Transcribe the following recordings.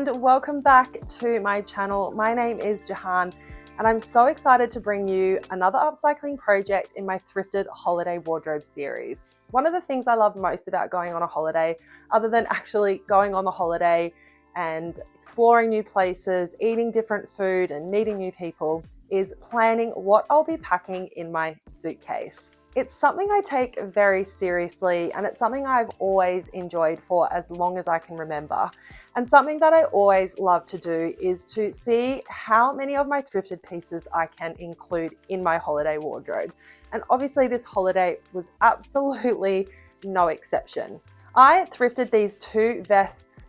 and welcome back to my channel. My name is Jahan and I'm so excited to bring you another upcycling project in my thrifted holiday wardrobe series. One of the things I love most about going on a holiday, other than actually going on the holiday and exploring new places, eating different food and meeting new people, is planning what I'll be packing in my suitcase. It's something I take very seriously and it's something I've always enjoyed for as long as I can remember. And something that I always love to do is to see how many of my thrifted pieces I can include in my holiday wardrobe. And obviously this holiday was absolutely no exception. I thrifted these two vests,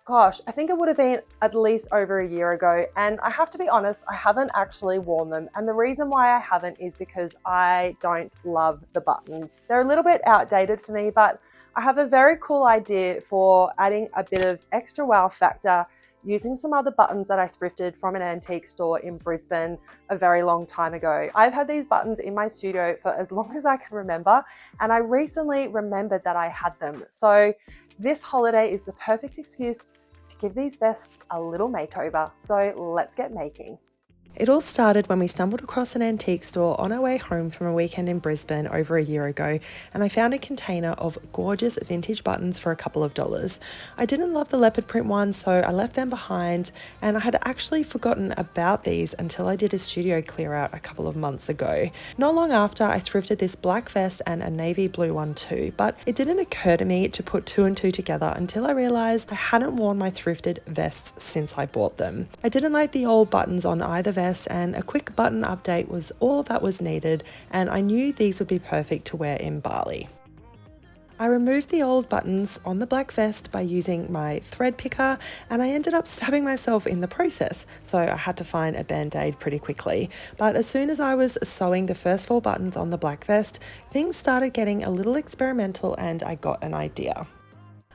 gosh, I think it would have been at least over a year ago. And I have to be honest, I haven't actually worn them. And the reason why I haven't is because I don't love the buttons. They're a little bit outdated for me, but I have a very cool idea for adding a bit of extra wow factor using some other buttons that I thrifted from an antique store in Brisbane a very long time ago. I've had these buttons in my studio for as long as I can remember, and I recently remembered that I had them. So this holiday is the perfect excuse to give these vests a little makeover. So let's get making. It all started when we stumbled across an antique store on our way home from a weekend in Brisbane over a year ago, and I found a container of gorgeous vintage buttons for a couple of dollars. I didn't love the leopard print ones, so I left them behind, and I had actually forgotten about these until I did a studio clear out a couple of months ago. Not long after, I thrifted this black vest and a navy blue one too, but it didn't occur to me to put two and two together until I realized I hadn't worn my thrifted vests since I bought them. I didn't like the old buttons on either vest, and a quick button update was all that was needed, and I knew these would be perfect to wear in Bali. I removed the old buttons on the black vest by using my thread picker, and I ended up stabbing myself in the process, so I had to find a band-aid pretty quickly. But as soon as I was sewing the first four buttons on the black vest, things started getting a little experimental and I got an idea.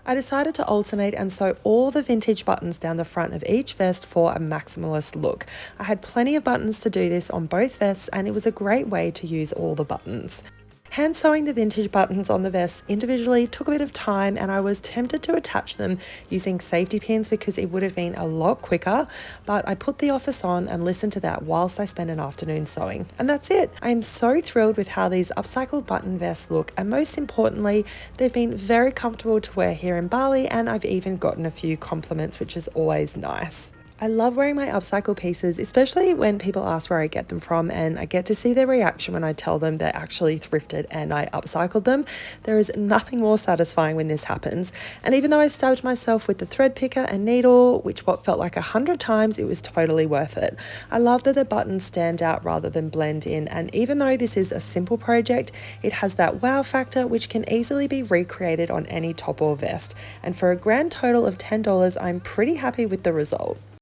I decided to alternate and sew all the vintage buttons down the front of each vest for a maximalist look. I had plenty of buttons to do this on both vests, and it was a great way to use all the buttons. Hand sewing the vintage buttons on the vests individually took a bit of time, and I was tempted to attach them using safety pins because it would have been a lot quicker, but I put the office on and listened to that whilst I spent an afternoon sewing. And that's it. I am so thrilled with how these upcycled button vests look, and most importantly, they've been very comfortable to wear here in Bali, and I've even gotten a few compliments, which is always nice. I love wearing my upcycle pieces, especially when people ask where I get them from, and I get to see their reaction when I tell them they're actually thrifted and I upcycled them. There is nothing more satisfying when this happens. And even though I stabbed myself with the thread picker and needle, which what felt like 100 times, it was totally worth it. I love that the buttons stand out rather than blend in, and even though this is a simple project, it has that wow factor which can easily be recreated on any top or vest. And for a grand total of $10, I'm pretty happy with the result.